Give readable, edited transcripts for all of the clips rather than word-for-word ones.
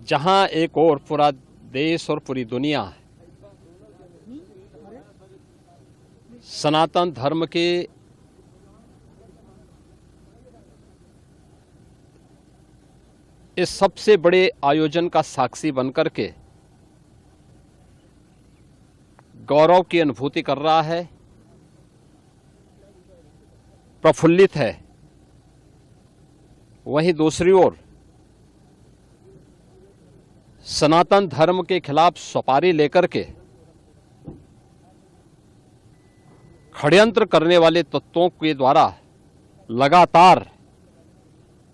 जहां एक और पूरा देश और पूरी दुनिया सनातन धर्म के इस सबसे बड़े आयोजन का साक्षी बनकर के गौरव की अनुभूति कर रहा है, प्रफुल्लित है, वहीं दूसरी ओर सनातन धर्म के खिलाफ सपारी लेकर के षड्यंत्र करने वाले तत्वों के द्वारा लगातार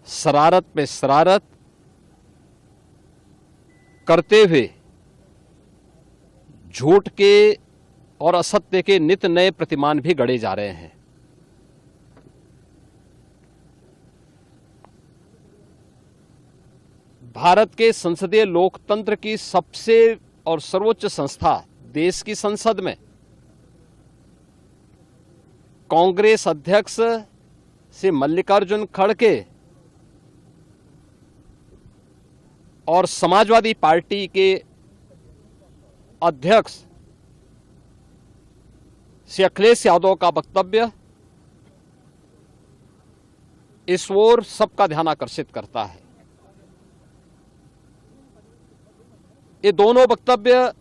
शरारत पे शरारत करते हुए झूठ के और असत्य के नित नए प्रतिमान भी गढ़े जा रहे हैं। भारत के संसदीय लोकतंत्र की सबसे और सर्वोच्च संस्था देश की संसद में कांग्रेस अध्यक्ष से मल्लिकार्जुन खड़गे और समाजवादी पार्टी के अध्यक्ष श्री अखिलेश यादव का वक्तव्य इस ओर सबका ध्यान आकर्षित करता है। ये दोनों वक्तव्य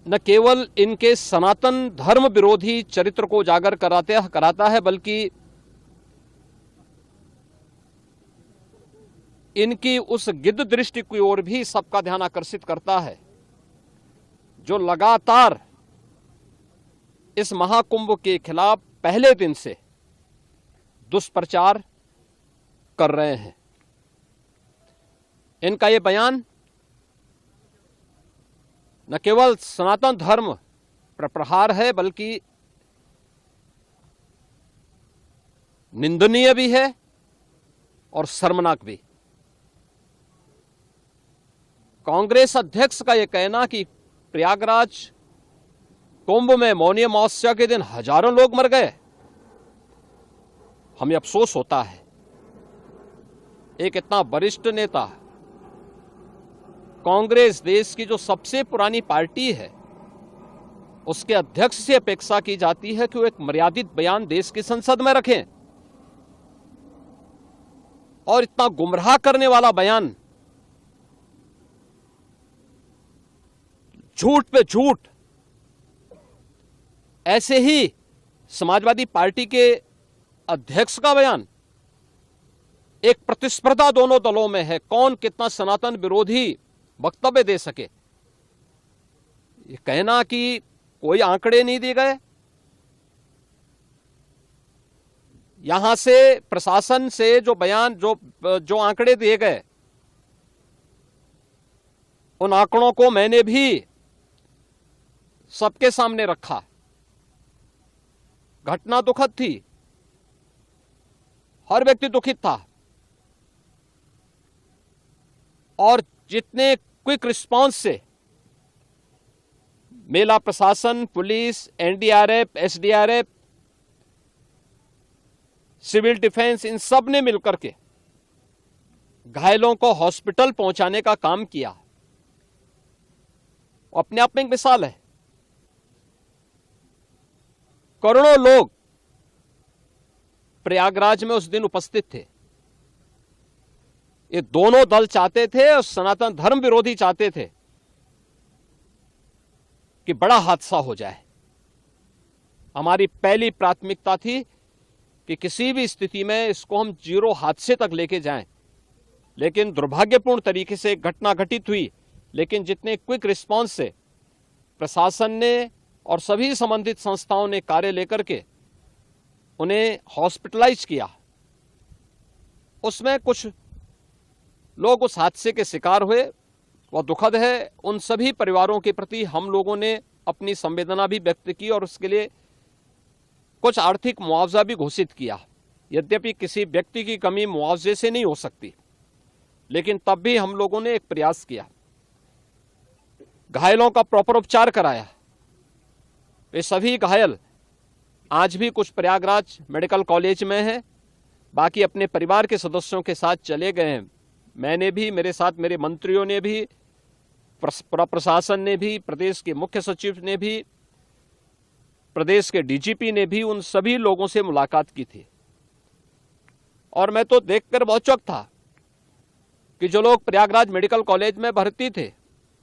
न केवल इनके सनातन धर्म विरोधी चरित्र को उजागर कराता है, बल्कि इनकी उस गिद्ध दृष्टि की ओर भी सबका ध्यान आकर्षित करता है, जो लगातार इस महाकुंभ के खिलाफ पहले दिन से दुष्प्रचार कर रहे हैं। इनका ये बयान न केवल सनातन धर्म पर प्रहार है, बल्कि निंदनीय भी है और शर्मनाक भी। कांग्रेस अध्यक्ष का यह कहना कि प्रयागराज कुंभ में मौनी अमावस्या के दिन हजारों लोग मर गए, हमें अफसोस होता है। एक इतना वरिष्ठ नेता, कांग्रेस देश की जो सबसे पुरानी पार्टी है, उसके अध्यक्ष से अपेक्षा की जाती है कि वो एक मर्यादित बयान देश की संसद में रखें, और इतना गुमराह करने वाला बयान, झूठ पे झूठ, ऐसे ही समाजवादी पार्टी के अध्यक्ष का बयान, एक प्रतिस्पर्धा दोनों दलों में है, कौन कितना सनातन विरोधी वक्तव्य दे सके। ये कहना कि कोई आंकड़े नहीं दिए गए, यहां से प्रशासन से जो बयान जो आंकड़े दिए गए, उन आंकड़ों को मैंने भी सबके सामने रखा। घटना दुखद थी, हर व्यक्ति दुखित था, और जितने क्विक रिस्पांस से मेला प्रशासन, police, NDRF, SDRF, civil defence, इन सब ने मिलकर के घायलों को हॉस्पिटल पहुंचाने का काम किया, अपने आप में एक मिसाल है। करोड़ों लोग प्रयागराज में उस दिन उपस्थित थे। ये दोनों दल चाहते थे और सनातन धर्म विरोधी चाहते थे कि बड़ा हादसा हो जाए। हमारी पहली प्राथमिकता थी कि किसी भी स्थिति में इसको हम जीरो हादसे तक लेके जाएं, लेकिन दुर्भाग्यपूर्ण तरीके से घटना घटित हुई। लेकिन जितने क्विक रिस्पांस से प्रशासन ने और सभी संबंधित संस्थाओं ने कार्य लेकर के उन्हें हॉस्पिटलाइज किया, उसमें कुछ लोग उस हादसे के शिकार हुए, वह दुखद है। उन सभी परिवारों के प्रति हम लोगों ने अपनी संवेदना भी व्यक्त की और उसके लिए कुछ आर्थिक मुआवजा भी घोषित किया। यद्यपि किसी व्यक्ति की कमी मुआवजे से नहीं हो सकती, लेकिन तब भी हम लोगों ने एक प्रयास किया, घायलों का प्रॉपर उपचार कराया। वे सभी घायल आज भी कुछ प्रयागराज मेडिकल कॉलेज में हैं, बाकी अपने परिवार के सदस्यों के साथ चले गए हैं मैंने भी, मेरे साथ मेरे मंत्रियों ने भी, प्रशासन ने भी, प्रदेश के मुख्य सचिव ने भी, प्रदेश के डीजीपी ने भी उन सभी लोगों से मुलाकात की थी। और मैं तो देखकर बहुत चौंक था कि जो लोग प्रयागराज मेडिकल कॉलेज में भर्ती थे,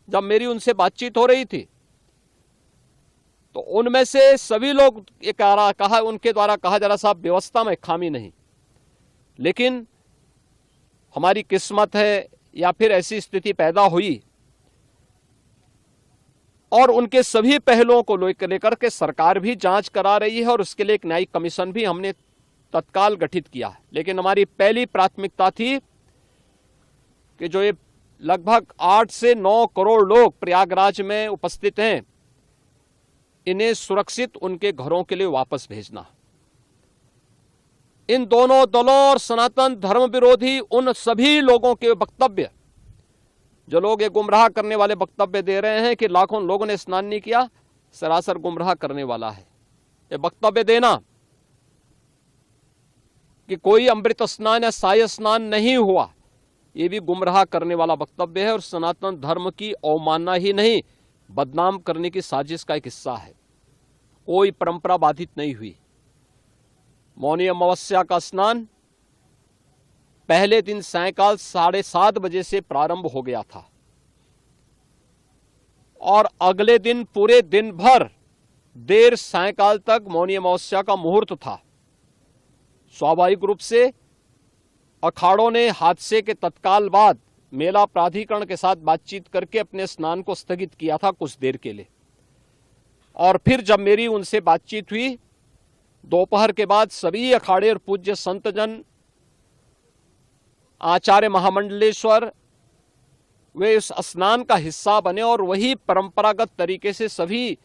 जब मेरी उनसे बातचीत हो रही थी, तो उनमें से सभी लोग ये कहा, उनके द्वारा कहा जा रहा साहब व्यवस्था में खामी नहीं, लेकिन हमारी किस्मत है या फिर ऐसी स्थिति पैदा हुई। और उनके सभी पहलुओं को लेकर के सरकार भी जांच करा रही है और उसके लिए एक न्यायिक कमीशन भी हमने तत्काल गठित किया। लेकिन हमारी पहली प्राथमिकता थी कि जो ये लगभग 8 से 9 करोड़ लोग प्रयागराज में उपस्थित हैं, इन्हें सुरक्षित उनके घरों के लिए वापस भेजना। इन दोनों दलों और सनातन धर्म विरोधी उन सभी लोगों के वक्तव्य, जो लोग ये गुमराह करने वाले वक्तव्य दे रहे हैं कि लाखों लोगों ने स्नान नहीं किया, सरासर गुमराह करने वाला है। ये वक्तव्य देना कि कोई अमृत स्नान या साय स्नान नहीं हुआ, ये भी गुमराह करने वाला वक्तव्य है और सनातन धर्म की अवमानना ही नहीं, बदनाम करने की साजिश का एक हिस्सा है। कोई परंपरा बाधित नहीं हुई। मौनी अमावस्या का स्नान पहले दिन सायंकाल 7:30 बजे से प्रारंभ हो गया था और अगले दिन पूरे दिन भर देर सायंकाल तक मौनी अमावस्या का मुहूर्त था। स्वाभाविक रूप से अखाड़ों ने हादसे के तत्काल बाद मेला प्राधिकरण के साथ बातचीत करके अपने स्नान को स्थगित किया था कुछ देर के लिए। और फिर जब मेरी उनसे बातचीत हुई दोपहर के बाद, सभी अखाड़े और पूज्य संतजन, आचार्य महामंडलेश्वर, वे इस स्नान का हिस्सा बने और वही परंपरागत तरीके से सभी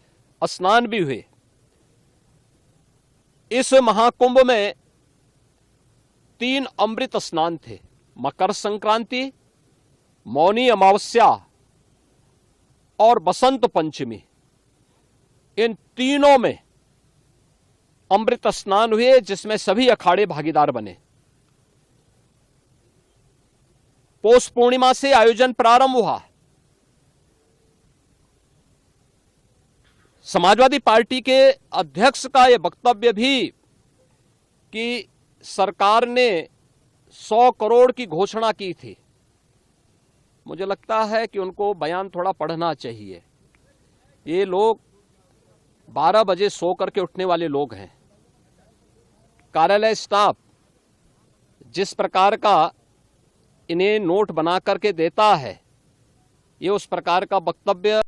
स्नान भी हुए। इस महाकुंभ में 3 अमृत स्नान थे, मकर संक्रांति, मौनी अमावस्या और बसंत पंचमी। इन तीनों में अमृत स्नान हुए जिसमें सभी अखाड़े भागीदार बने। पौष पूर्णिमा से आयोजन प्रारंभ हुआ। समाजवादी पार्टी के अध्यक्ष का यह वक्तव्य भी कि सरकार ने 100 करोड़ की घोषणा की थी, मुझे लगता है कि उनको बयान थोड़ा पढ़ना चाहिए। ये लोग 12 बजे सो करके उठने वाले लोग हैं। कार्यालय स्टाफ जिस प्रकार का इन्हें नोट बना करके देता है, ये उस प्रकार का वक्तव्य